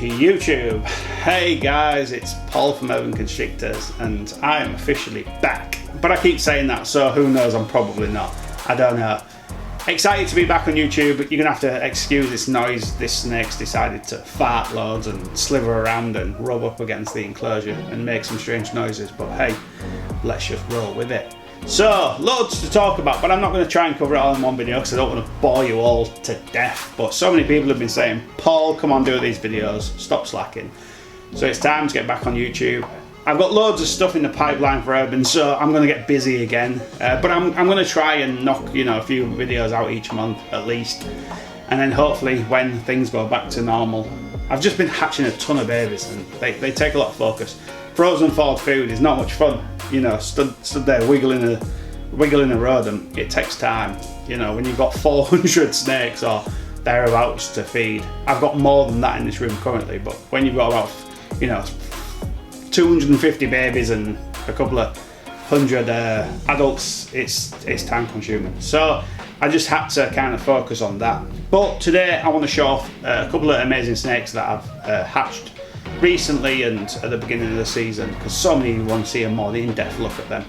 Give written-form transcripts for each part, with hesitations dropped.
YouTube. Hey guys, it's Paul from Constrictors and I am officially back. But I keep saying that, so who knows, I'm probably not. I don't know. Excited to be back on YouTube, but you're gonna have to excuse this noise. This snake's decided to fart loads and slither around and rub up against the enclosure and make some strange noises, but hey, let's just roll with it. So, loads to talk about, but I'm not going to try and cover it all in one video because I don't want to bore you all to death. But so many people have been saying, Paul, come on, do these videos, stop slacking. So it's time to get back on YouTube. I've got loads of stuff in the pipeline for Urban, so I'm going to get busy again. But I'm going to try and knock, a few videos out each month at least. And then hopefully when things go back to normal. I've just been hatching a ton of babies and they take a lot of focus. Frozen thawed food is not much fun, stood there wiggling a rodent. It takes time, when you've got 400 snakes or thereabouts to feed. I've got more than that in this room currently, but when you've got about 250 babies and a couple of hundred adults, it's time consuming. So I just had to kind of focus on that. But today I want to show off a couple of amazing snakes that I've hatched recently and at the beginning of the season, because so many want to see a more in-depth look at them.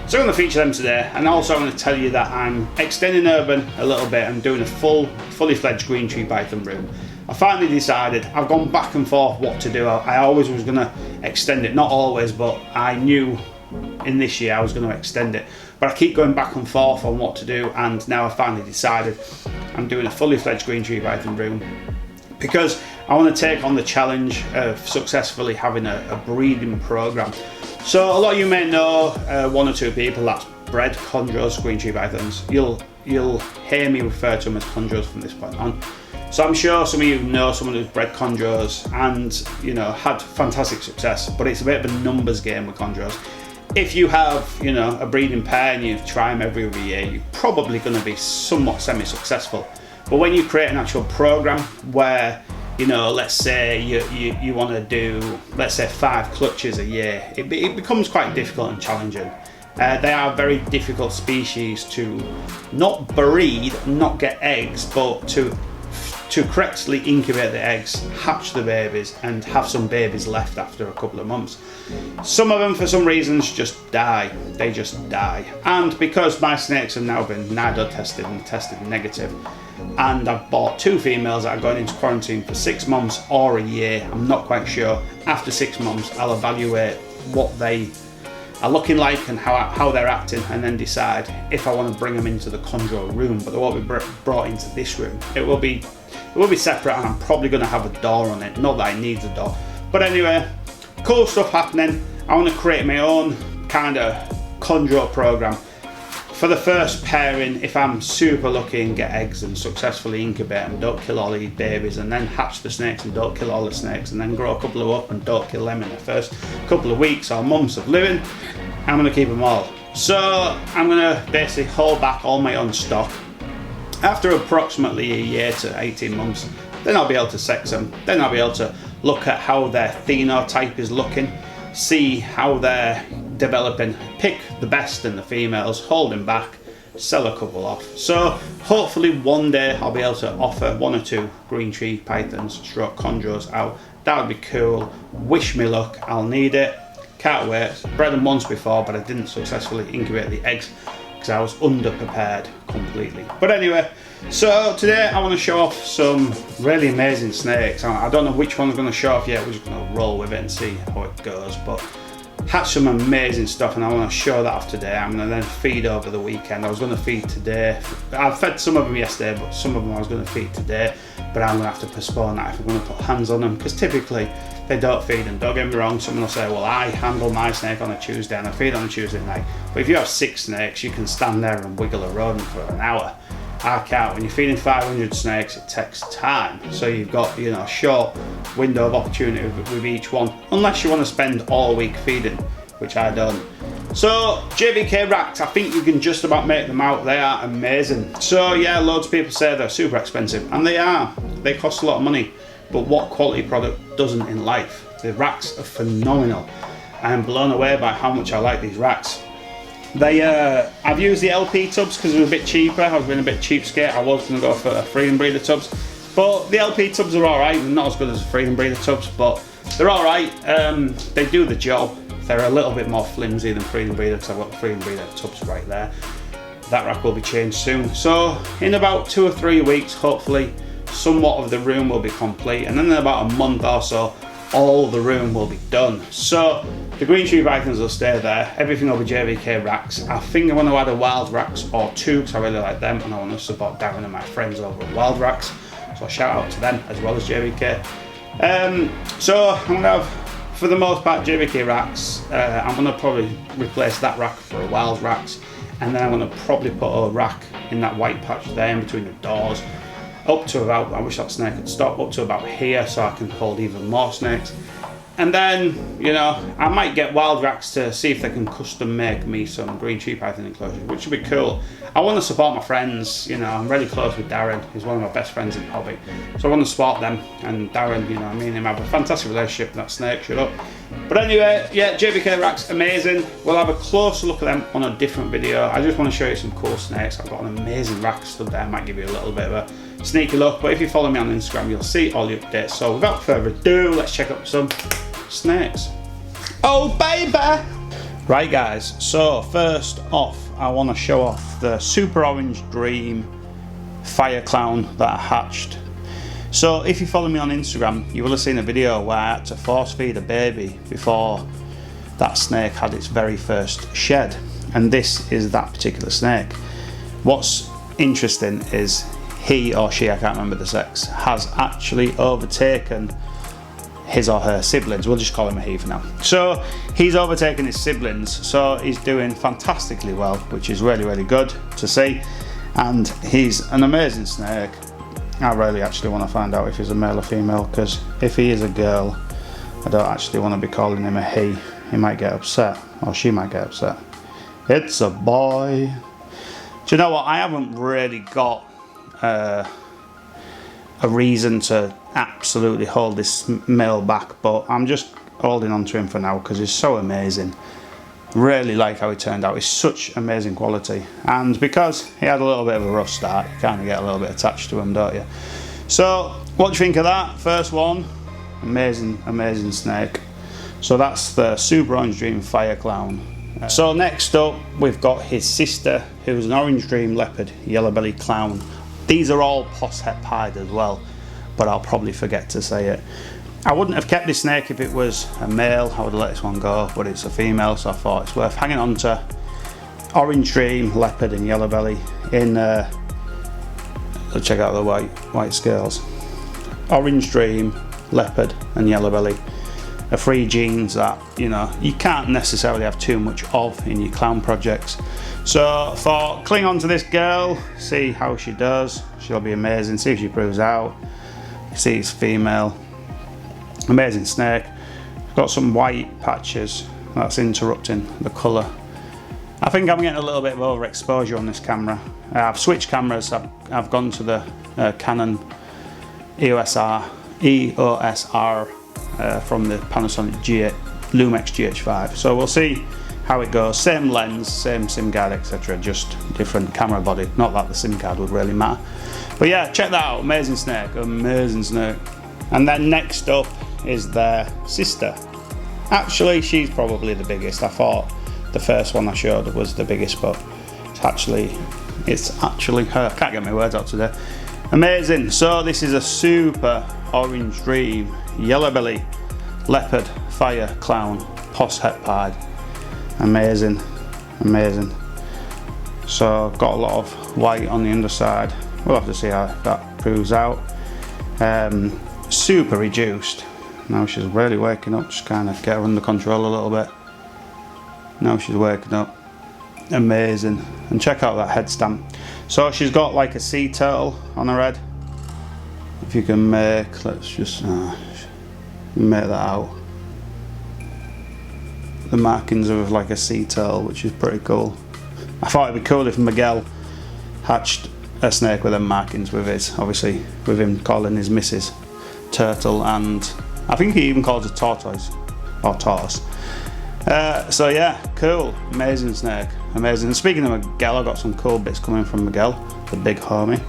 So I'm going to feature them today, and also I'm going to tell you that I'm extending Urban a little bit. I'm doing a fully fledged green tree python room. I finally decided, I've gone back and forth what to do. I always was going to extend it, not always, but I knew in this year I was going to extend it. But I keep going back and forth on what to do, and now I finally decided I'm doing a fully fledged green tree python room because I want to take on the challenge of successfully having a breeding program. So a lot of you may know one or two people that's bred chondros green tree pythons. You'll hear me refer to them as chondros from this point on. So I'm sure some of you know someone who's bred chondros and had fantastic success, but it's a bit of a numbers game with chondros. If you have a breeding pair and you try them every other year, you're probably going to be somewhat semi-successful. But when you create an actual program where let's say you want to do, let's say 5 clutches a year, it becomes quite difficult and challenging. They are a very difficult species to not breed, not get eggs, but to correctly incubate the eggs, hatch the babies, and have some babies left after a couple of months. Some of them, for some reasons, just die. They just die. And because my snakes have now been NIDO tested and tested negative, and I've bought 2 females that are going into quarantine for 6 months or a year, I'm not quite sure. After 6 months, I'll evaluate what they are looking like and how they're acting, and then decide if I want to bring them into the chondro room. But they won't be brought into this room. It will be separate, and I'm probably going to have a door on it. Not that it needs a door, but anyway, cool stuff happening. I want to create my own kind of chondro program. For the first pairing, if I'm super lucky and get eggs and successfully incubate them, don't kill all these babies, and then hatch the snakes and don't kill all the snakes, and then grow a couple of up and don't kill them in the first couple of weeks or months of living, I'm going to keep them all. So I'm going to basically hold back all my own stock. After approximately a year to 18 months, then I'll be able to sex them. Then I'll be able to look at how their phenotype is looking, see how they're developing, pick the best in the females, hold them back, sell a couple off. So hopefully one day I'll be able to offer 1 or 2 green tree pythons stroke chondros out. That would be cool. Wish me luck, I'll need it. Can't wait. Bred them once before, but I didn't successfully incubate the eggs because I was underprepared completely. But anyway, so today I want to show off some really amazing snakes. I don't know which one I'm going to show off yet. We're just going to roll with it and see how it goes. But hatch some amazing stuff, and I want to show that off today. I'm going to then feed over the weekend. I was going to feed today. I fed some of them yesterday, but some of them I was going to feed today. But I'm going to have to postpone that if I'm going to put hands on them, because typically they don't feed. And don't get me wrong, someone will say, well, I handle my snake on a Tuesday and I feed on a Tuesday night. But if you have 6 snakes, you can stand there and wiggle a rodent for an hour. I can't. When you're feeding 500 snakes, it takes time. So you've got a short window of opportunity with each one, unless you want to spend all week feeding, which I don't. So JVK racks, I think you can just about make them out. They are amazing. So yeah, loads of people say they're super expensive, and they are. They cost a lot of money, but what quality product doesn't in life? The racks are phenomenal. I am blown away by how much I like these racks. I've used the LP tubs because they were a bit cheaper. I was being a bit cheapskate. I was going to go for freedom breeder tubs. But the LP tubs are alright, not as good as the Freedom Breeder tubs, but they're alright. They do the job. They're a little bit more flimsy than Freedom Breeder, because I've got the Freedom Breeder tubs right there. That rack will be changed soon. So in about 2 or 3 weeks, hopefully, somewhat of the room will be complete, and then in about a month or so, all the room will be done. So the green tree pythons will stay there, everything will be JVK racks. I think I want to add a wild racks or 2, because I really like them, and I want to support Darren and my friends over at Wild Racks, so shout out to them as well as JVK. So I'm going to have, for the most part, JVK racks. I'm going to probably replace that rack for a wild racks, and then I'm going to probably put a rack in that white patch there in between the doors, up to about, I wish that snake would stop, up to about here, so I can hold even more snakes. And then, you know, I might get Wild Racks to see if they can custom make me some green tree python enclosures, which would be cool. I want to support my friends, you know, I'm really close with Darren, he's one of my best friends in the hobby. So I want to support them, and Darren, you know, me and him have a fantastic relationship with that snake, shut up. But anyway, yeah, JVK racks, amazing. We'll have a closer look at them on a different video. I just want to show you some cool snakes. I've got an amazing rack stood there, I might give you a little bit of a sneaky look, but if you follow me on Instagram, you'll see all the updates. So without further ado, let's check out some snakes. Oh baby! Right guys, so first off, I want to show off the Super Orange Dream Fire Clown that I hatched. So if you follow me on Instagram, you will have seen a video where I had to force feed a baby before that snake had its very first shed, and this is that particular snake. What's interesting is he or she, I can't remember the sex, has actually overtaken his or her siblings. We'll just call him a he for now. So he's overtaken his siblings, so he's doing fantastically well, which is really, really good to see. And he's an amazing snake. I really actually want to find out if he's a male or female, because if he is a girl, I don't actually want to be calling him a he. He might get upset, or she might get upset. It's a boy. Do you know what? I haven't really got a reason to absolutely hold this male back, but I'm just holding on to him for now because he's so amazing. Really like how he turned out. He's such amazing quality, and because he had a little bit of a rough start, you kind of get a little bit attached to him, don't you? So what do you think of that first one? Amazing, amazing snake. So that's the Super Orange Dream Fire Clown. So next up we've got his sister, who's an Orange Dream Leopard Yellow Belly Clown. These are all poshet pied as well, but I'll probably forget to say it. I wouldn't have kept this snake if it was a male. I would have let this one go, but it's a female, so I thought it's worth hanging on to. Orange Dream, Leopard and Yellow Belly in, let's check out the white scales. Orange Dream, Leopard and Yellow Belly are 3 genes that, you know, you can't necessarily have too much of in your clown projects. So I thought, cling on to this girl, see how she does. She'll be amazing, see if she proves out. You see it's female. Amazing snake. Got some white patches that's interrupting the colour. I think I'm getting a little bit of overexposure on this camera. I've switched cameras. I've gone to the Canon EOS R from the Panasonic Lumix GH5. So we'll see how it goes. Same lens, same SIM card, etc. Just different camera body. Not that the SIM card would really matter. But yeah, check that out. Amazing snake. Amazing snake. And then next up is their sister. Actually, she's probably the biggest. I thought the first one I showed was the biggest, but it's actually her. I can't get my words out today. Amazing. So this is a Super Orange Dream Yellow Belly Leopard Fire Clown poshet pied. Amazing, amazing. So I've got a lot of white on the underside. We'll have to see how that proves out. Super reduced. Now she's really waking up. Just kind of get her under control a little bit. Now she's waking up. Amazing. And check out that head stamp. So she's got like a sea turtle on her head. If you can make, let's just make that out. The markings of like a sea turtle, which is pretty cool. I thought it'd be cool if Miguel hatched a snake with them markings with his, obviously with him calling his missus turtle, and I think he even calls it tortoise or tortoise. So yeah, cool, amazing snake, amazing. And speaking of Miguel, I got some cool bits coming from Miguel, the big homie.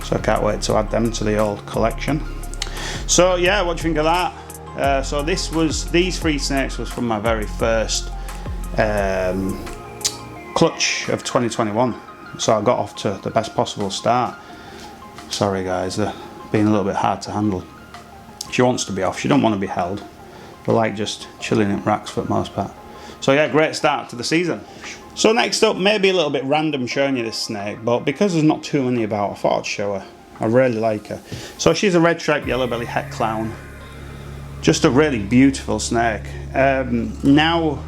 So I can't wait to add them to the old collection. So yeah, what do you think of that? So these 3 snakes was from my very first clutch of 2021. So I got off to the best possible start. Sorry guys, they're being a little bit hard to handle. She wants to be off, she don't want to be held. They like just chilling in racks for the most part. So yeah, great start to the season. So next up, maybe a little bit random showing you this snake, but because there's not too many about, I thought I'd show her. I really like her. So she's a red striped yellow belly het clown. Just a really beautiful snake. Now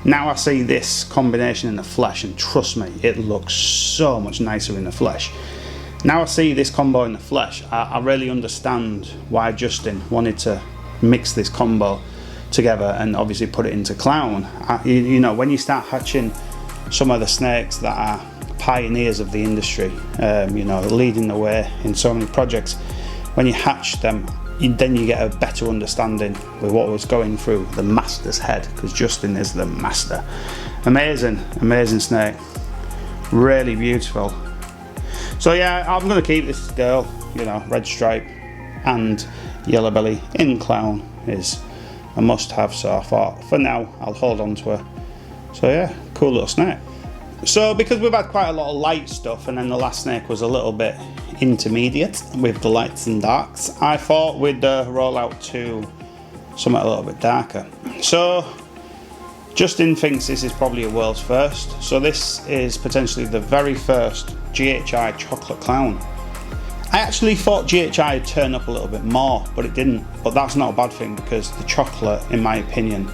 I see this combination in the flesh, and trust me, it looks so much nicer in the flesh. Now I see this combo in the flesh, I really understand why Justin wanted to mix this combo together and obviously put it into clown. You know, when you start hatching some of the snakes that are pioneers of the industry, you know, leading the way in so many projects, when you hatch them, then you get a better understanding with what was going through the master's head, because Justin is the master. Amazing, amazing snake, really beautiful. So yeah, I'm going to keep this girl, you know, red stripe and yellow belly in clown is a must have, so I thought for now I'll hold on to her. So yeah, cool little snake. So because we've had quite a lot of light stuff, and then the last snake was a little bit intermediate with the lights and darks, I thought we'd roll out to something a little bit darker. So Justin thinks this is probably a world's first. So this is potentially the very first GHI chocolate clown. I actually thought GHI would turn up a little bit more, but it didn't. But that's not a bad thing, because the chocolate, in my opinion,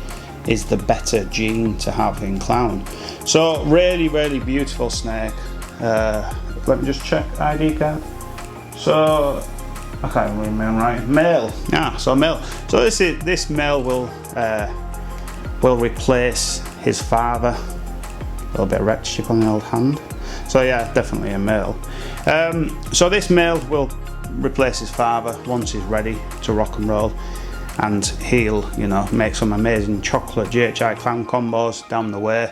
is the better gene to have in clown. So really, really beautiful snake. Let me just check ID card. So I can't remember right. Male. Yeah, so male. So this male will replace his father. A little bit of red chip on the old hand. So yeah, definitely a male. So this male will replace his father once he's ready to rock and roll, and he'll, you know, make some amazing chocolate GHI clown combos down the way.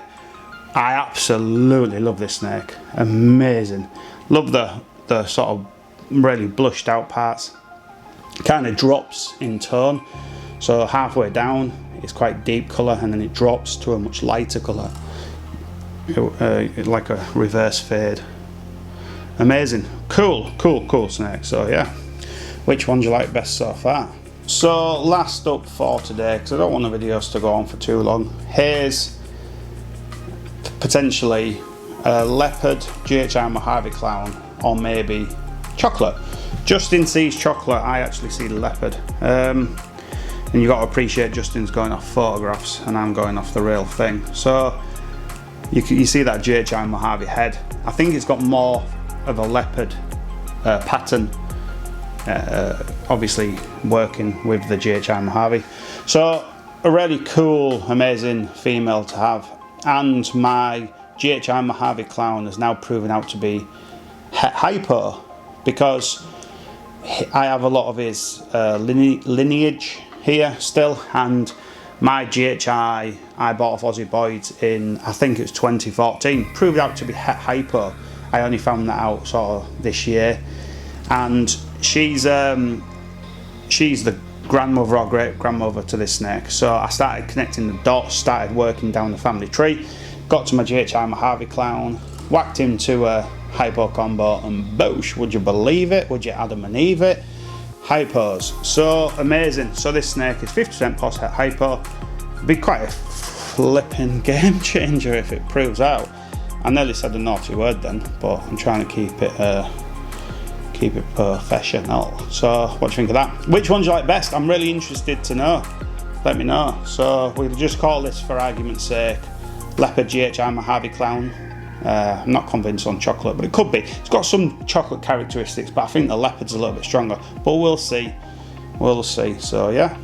I absolutely love this snake. Amazing. Love the sort of really blushed out parts. Kind of drops in tone. So halfway down it's quite deep colour, and then it drops to a much lighter colour. Like a reverse fade. Amazing. Cool snake. So yeah, which one do you like best so far? So last up for today, because I don't want the videos to go on for too long, here's potentially a Leopard GHI Mojave clown, or maybe chocolate. Justin sees chocolate, I actually see Leopard. And you got to appreciate Justin's going off photographs and I'm going off the real thing. So you see that GHI Mojave head. I think it's got more of a leopard pattern, obviously working with the GHI Mojave. So a really cool, amazing female to have. And my GHI Mojave clown has now proven out to be hypo, because I have a lot of his lineage here still, and my GHI I bought off Aussie Boyd in, I think it was 2014, proved out to be hypo. I only found that out sort of this year, and she's the grandmother or great grandmother to this snake. So I started connecting the dots, started working down the family tree, got to my GHI Mojave clown, whacked him to a hypo combo, and boosh, would you believe it? Would you Adam and Eve it? Hypos. So amazing. So this snake is 50% post het hypo. Be quite a flipping game changer if it proves out. I nearly said a naughty word then, but I'm trying to keep it professional. So what do you think of that? Which one do you like best? I'm really interested to know. Let me know. So we'll just call this, for argument's sake, Leopard GHI Mojave clown. I'm not convinced on chocolate, but it could be. It's got some chocolate characteristics, but I think the leopard's a little bit stronger. But we'll see. We'll see. So yeah.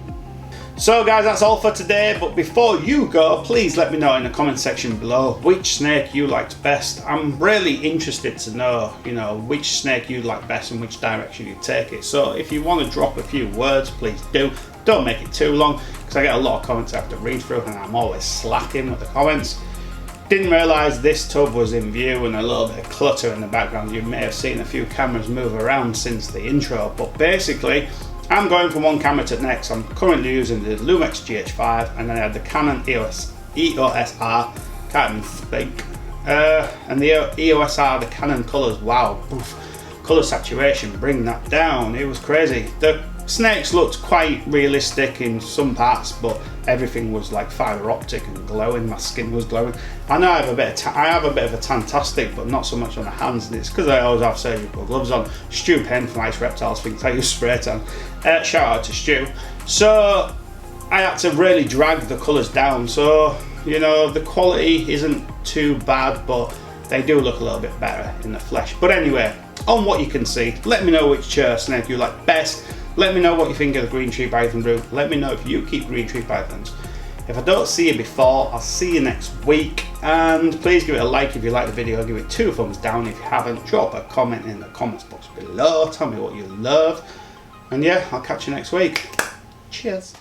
So guys, that's all for today. But before you go, please let me know in the comment section below which snake you liked best. I'm really interested to know, you know, which snake you like best and which direction you take it. So if you want to drop a few words, please do. Don't make it too long, because I get a lot of comments I have to read through and I'm always slacking with the comments. Didn't realise this tub was in view and a little bit of clutter in the background. You may have seen a few cameras move around since the intro, but basically I'm going from one camera to the next. I'm currently using the Lumix GH5, and then I had the Canon EOS R, can't even think, and the EOS R, the Canon colours, wow, oof, colour saturation, bring that down, it was crazy. The snakes looked quite realistic in some parts, but everything was like fibre optic and glowing. My skin was glowing. I know I have a bit of a tantastic, but not so much on the hands, and it's because I always have surgical gloves on. Stu Penn from Ice Reptiles thinks I use spray tan. Shout out to Stu. So I had to really drag the colours down, so you know the quality isn't too bad, but they do look a little bit better in the flesh. But anyway, on what you can see, let me know which snake you like best. Let me know what you think of the green tree python brood. Let me know if you keep green tree pythons. If I don't see you before, I'll see you next week. And please give it a like if you like the video. Give it 2 thumbs down if you haven't. Drop a comment in the comments box below. Tell me what you love. And yeah, I'll catch you next week. Cheers.